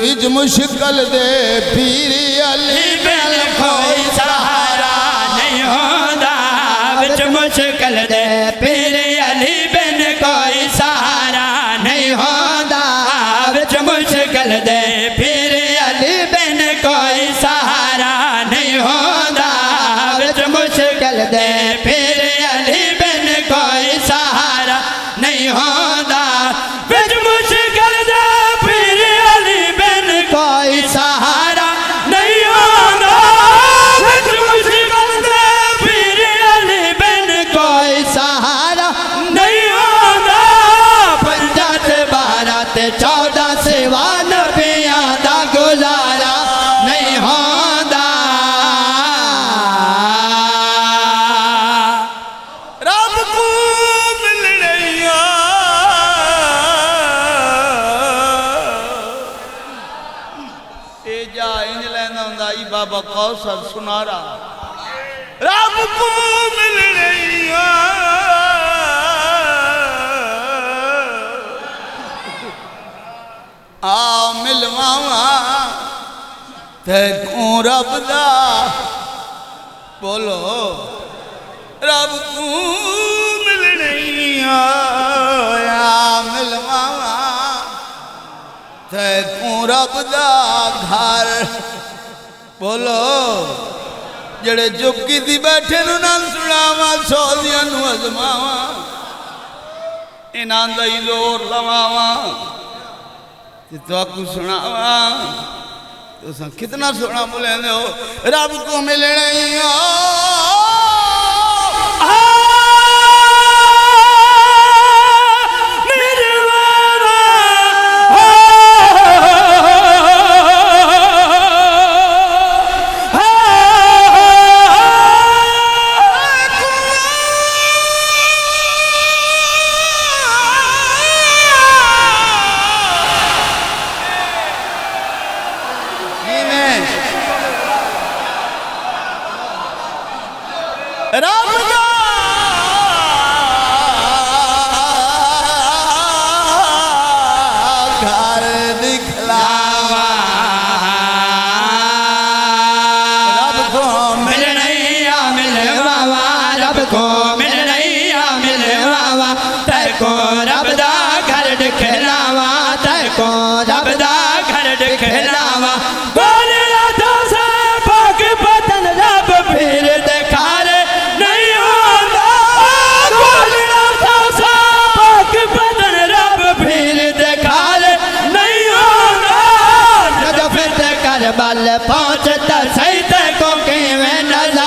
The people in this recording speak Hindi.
विच मुश्किल दे पीर अली बिन कोई सहारा नहीं होंदा विच मुश्किल दे पीर अली बिन कोई सहारा नहीं होंदा विच मुश्किल दे पीर अली बिन कोई सहारा नहीं होंदा विच मुश्किल दे पीर अली बिन कोई सहारा नहीं होंदा विच मुश्किल दे पीर अली बिन कोई सहारा नहीं होंदा विच मुश्किल दे पीर अली बिन कोई सहारा नहीं होंदा 50 ते 12 ते 14 सेवा नबियां दा गुजारा नहीं होंदा रब को मिलनिया ए जा इंज लेंदा हुंदा ई बाबा कौसर सुनारा रब को मिलनिया आ मिलवावा ते को रब दा बोलो रब को मिलनिया मिलवावा ते को रब दा घर बोलो जड़े चुप की बैठे नू ना सुनावा सौदियां नू अजमावा इन्हां दा ही जोर लवावा ते तुहाकू सुनावा तुसां कितना सोना बोलेंदे हो रब को मिलने रब दा घर दिखलावा रब को मिलनैया मिलवावा रब को मिलनैया मिलवावा तैको रब दा घर दिखलावा तैको रब दा घर दिखलावा बोलिया तो से पाक बदन रब फिर देखा रे नहीं होंदा बोलिया तो से पाक बदन रब फिर देखा रे नहीं होंदा जब फिर कर बल पहुंचता सही तैको किवें नजर